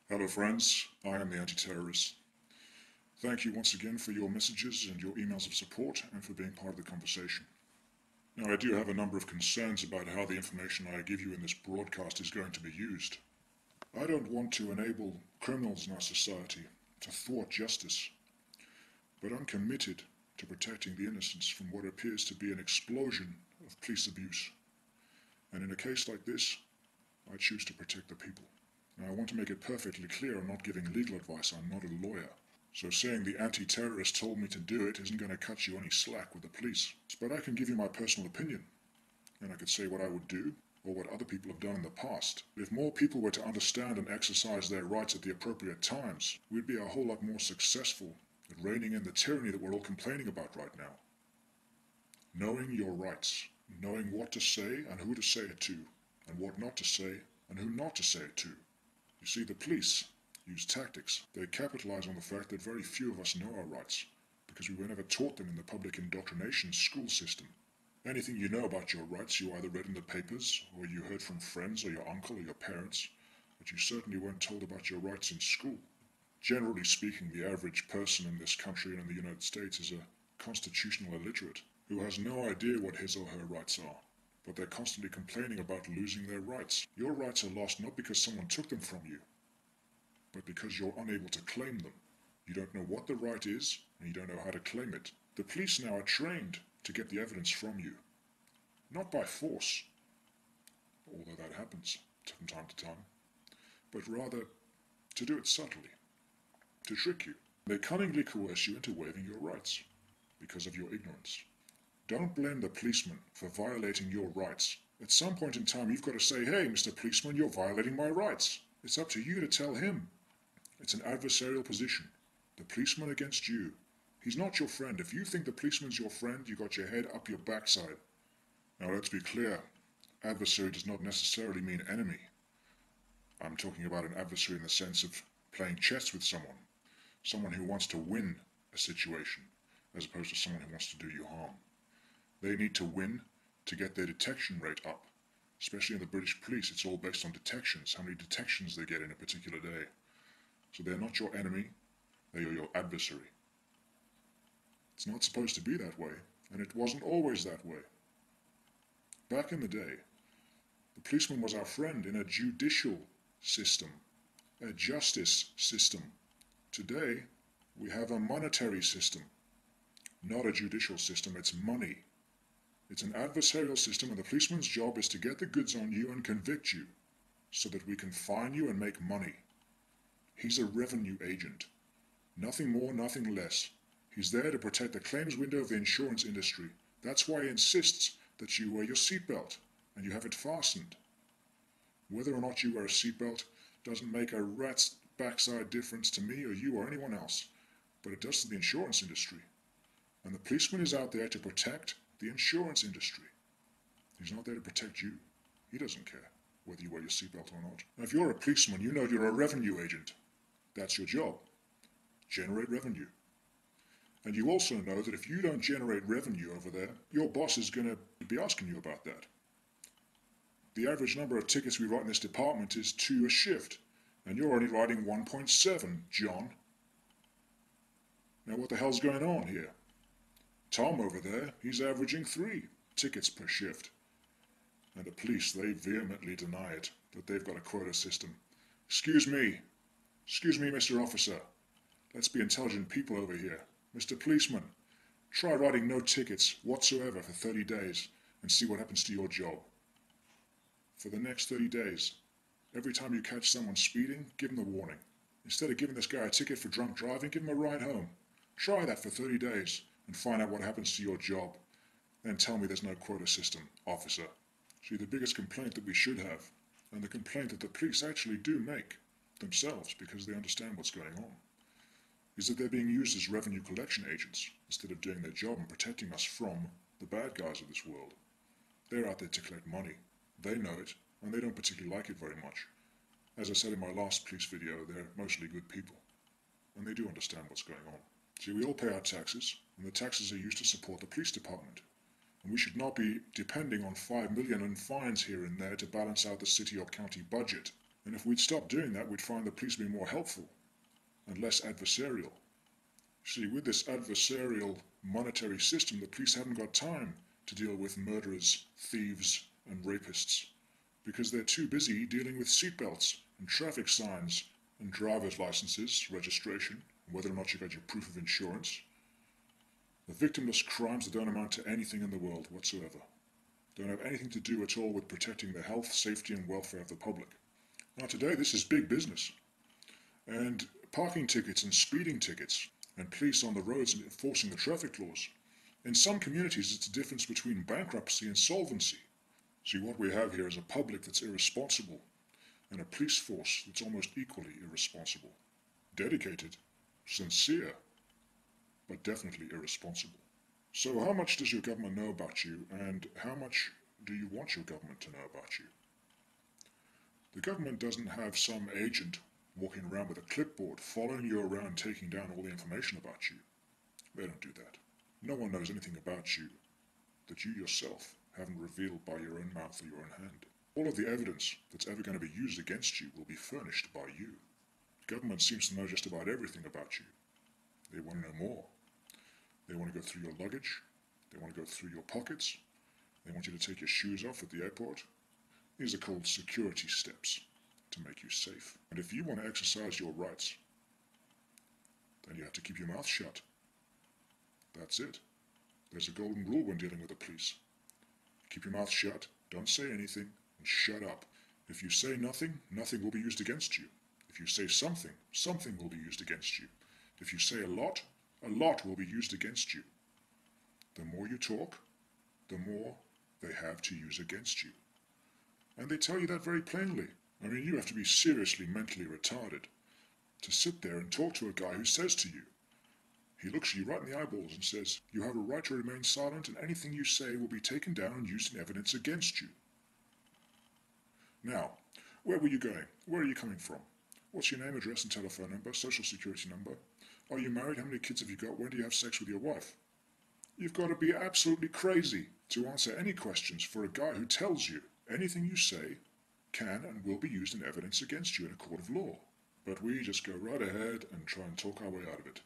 Hello friends, I am the Anti-Terrorist. Thank you once again for your messages and your emails of support and for being part of the conversation. Now I do have a number of concerns about how the information I give you in this broadcast is going to be used. I don't want to enable criminals in our society to thwart justice, but I'm committed to protecting the innocents from what appears to be an explosion of police abuse. And in a case like this, I choose to protect the people. Now, I want to make it perfectly clear I'm not giving legal advice. I'm not a lawyer. So saying the anti-terrorist told me to do it isn't going to cut you any slack with the police. But I can give you my personal opinion. And I could say what I would do, or what other people have done in the past. If more people were to understand and exercise their rights at the appropriate times, we'd be a whole lot more successful at reining in the tyranny that we're all complaining about right now. Knowing your rights. Knowing what to say and who to say it to, and what not to say and who not to say it to. You see, the police use tactics. They capitalize on the fact that very few of us know our rights, because we were never taught them in the public indoctrination school system. Anything you know about your rights you either read in the papers, or you heard from friends or your uncle or your parents, but you certainly weren't told about your rights in school. Generally speaking, the average person in this country and in the United States is a constitutional illiterate, who has no idea what his or her rights are. But they're constantly complaining about losing their rights. Your rights are lost not because someone took them from you, but because you're unable to claim them. You don't know what the right is, and you don't know how to claim it. The police now are trained to get the evidence from you. Not by force, although that happens from time to time, but rather to do it subtly, to trick you. They cunningly coerce you into waiving your rights because of your ignorance. Don't blame the policeman for violating your rights. At some point in time, you've got to say, hey, Mr. Policeman, you're violating my rights. It's up to you to tell him. It's an adversarial position. The policeman against you. He's not your friend. If you think the policeman's your friend, you got your head up your backside. Now, let's be clear. Adversary does not necessarily mean enemy. I'm talking about an adversary in the sense of playing chess with someone. Someone who wants to win a situation, as opposed to someone who wants to do you harm. They need to win to get their detection rate up. Especially in the British police, it's all based on detections, how many detections they get in a particular day. So they're not your enemy, they are your adversary. It's not supposed to be that way, and it wasn't always that way. Back in the day, the policeman was our friend in a judicial system, a justice system. Today, we have a monetary system, not a judicial system, it's money. It's an adversarial system, and the policeman's job is to get the goods on you and convict you, so that we can fine you and make money. He's a revenue agent. Nothing more, nothing less. He's there to protect the claims window of the insurance industry. That's why he insists that you wear your seatbelt, and you have it fastened. Whether or not you wear a seatbelt doesn't make a rat's backside difference to me or you or anyone else, but it does to the insurance industry. And the policeman is out there to protect the insurance industry. He's not there to protect you. He doesn't care whether you wear your seatbelt or not. Now, if you're a policeman, you know you're a revenue agent. That's your job. Generate revenue. And you also know that if you don't generate revenue over there, your boss is going to be asking you about that. The average number of tickets we write in this department is 2 a shift, and you're only writing 1.7, John. Now what the hell's going on here? Tom over there, he's averaging 3 tickets per shift. And the police, they vehemently deny it, that they've got a quota system. Excuse me, Mr. Officer. Let's be intelligent people over here. Mr. Policeman, try writing no tickets whatsoever for 30 days and see what happens to your job. For the next 30 days, every time you catch someone speeding, give them a warning. Instead of giving this guy a ticket for drunk driving, give him a ride home. Try that for 30 days and find out what happens to your job. Then tell me there's no quota system, officer. See, the biggest complaint that we should have, and the complaint that the police actually do make themselves because they understand what's going on, is that they're being used as revenue collection agents instead of doing their job and protecting us from the bad guys of this world. They're out there to collect money. They know it, and they don't particularly like it very much. As I said in my last police video, they're mostly good people, and they do understand what's going on. See, we all pay our taxes, and the taxes are used to support the police department. And we should not be depending on $5 million in fines here and there to balance out the city or county budget. And if we'd stop doing that, we'd find the police being more helpful and less adversarial. See, with this adversarial monetary system, the police haven't got time to deal with murderers, thieves, and rapists, because they're too busy dealing with seatbelts and traffic signs and driver's licenses, registration, and whether or not you got your proof of insurance. The victimless crimes that don't amount to anything in the world whatsoever. Don't have anything to do at all with protecting the health, safety, and welfare of the public. Now today, this is big business. And parking tickets and speeding tickets and police on the roads and enforcing the traffic laws. In some communities, it's the difference between bankruptcy and solvency. See, what we have here is a public that's irresponsible and a police force that's almost equally irresponsible. Dedicated, sincere, but definitely irresponsible. So how much does your government know about you, and how much do you want your government to know about you? The government doesn't have some agent walking around with a clipboard, following you around, taking down all the information about you. They don't do that. No one knows anything about you that you yourself haven't revealed by your own mouth or your own hand. All of the evidence that's ever going to be used against you will be furnished by you. The government seems to know just about everything about you. They want to know more. They want to go through your luggage. They want to go through your pockets. They want you to take your shoes off at the airport. These are called security steps to make you safe. And if you want to exercise your rights, then you have to keep your mouth shut. That's it. There's a golden rule when dealing with the police. Keep your mouth shut, don't say anything, and shut up. If you say nothing, nothing will be used against you. If you say something, something will be used against you. If you say a lot will be used against you. The more you talk, the more they have to use against you. And they tell you that very plainly. I mean, you have to be seriously mentally retarded to sit there and talk to a guy who says to you, he looks you right in the eyeballs and says, you have a right to remain silent, and anything you say will be taken down and used in evidence against you. Now, where were you going? Where are you coming from? What's your name, address, and telephone number, social security number? Are you married? How many kids have you got? When do you have sex with your wife? You've got to be absolutely crazy to answer any questions for a guy who tells you anything you say can and will be used in evidence against you in a court of law. But we just go right ahead and try and talk our way out of it.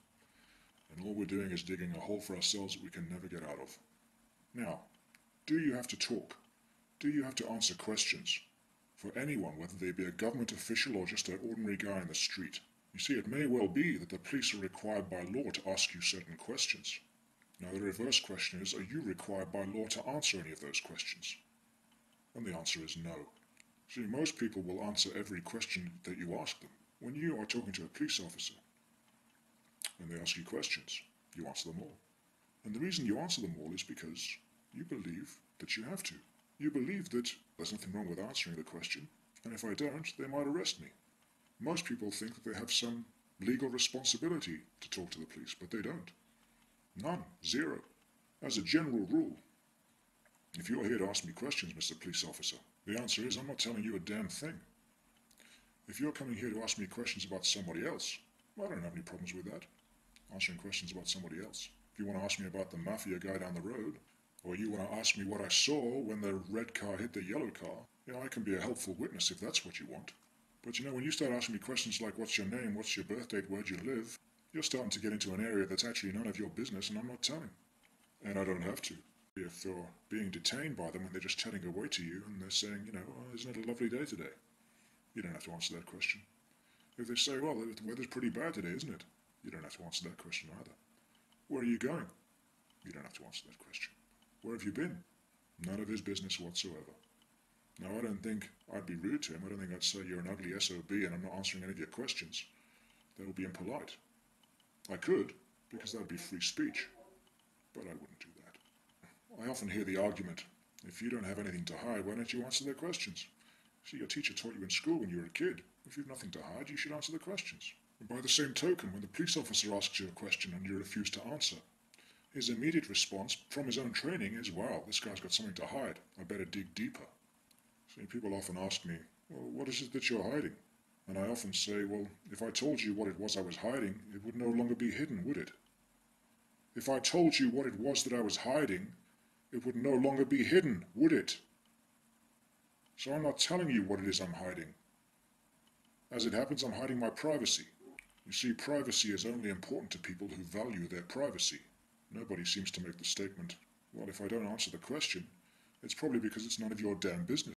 And all we're doing is digging a hole for ourselves that we can never get out of. Now, do you have to talk? Do you have to answer questions for anyone, whether they be a government official or just an ordinary guy in the street? You see, it may well be that the police are required by law to ask you certain questions. Now, the reverse question is, are you required by law to answer any of those questions? And the answer is no. See, most people will answer every question that you ask them. When you are talking to a police officer and they ask you questions, you answer them all. And the reason you answer them all is because you believe that you have to. You believe that there's nothing wrong with answering the question, and if I don't, they might arrest me. Most people think that they have some legal responsibility to talk to the police, but they don't. None. Zero. As a general rule, if you're here to ask me questions, Mr. Police Officer, the answer is I'm not telling you a damn thing. If you're coming here to ask me questions about somebody else, I don't have any problems with that. Answering questions about somebody else. If you want to ask me about the mafia guy down the road, or you want to ask me what I saw when the red car hit the yellow car, I can be a helpful witness if that's what you want. But when you start asking me questions like what's your name, what's your birth date, where do you live, you're starting to get into an area that's actually none of your business, and I'm not telling. And I don't have to. If you're being detained by them and they're just chatting away to you and they're saying, oh, isn't it a lovely day today? You don't have to answer that question. If they say, well, the weather's pretty bad today, isn't it? You don't have to answer that question either. Where are you going? You don't have to answer that question. Where have you been? None of his business whatsoever. Now, I don't think I'd be rude to him. I don't think I'd say you're an ugly SOB and I'm not answering any of your questions. That would be impolite. I could, because that would be free speech, but I wouldn't do that. I often hear the argument, if you don't have anything to hide, why don't you answer their questions? See, your teacher taught you in school when you were a kid. If you've nothing to hide, you should answer the questions. And by the same token, when the police officer asks you a question and you refuse to answer, his immediate response from his own training is, wow, this guy's got something to hide. I better dig deeper. See, people often ask me, well, what is it that you're hiding? And I often say, well, if I told you what it was I was hiding, it would no longer be hidden, would it? If I told you what it was that I was hiding, it would no longer be hidden, would it? So I'm not telling you what it is I'm hiding. As it happens, I'm hiding my privacy. You see, privacy is only important to people who value their privacy. Nobody seems to make the statement, well, if I don't answer the question, it's probably because it's none of your damn business.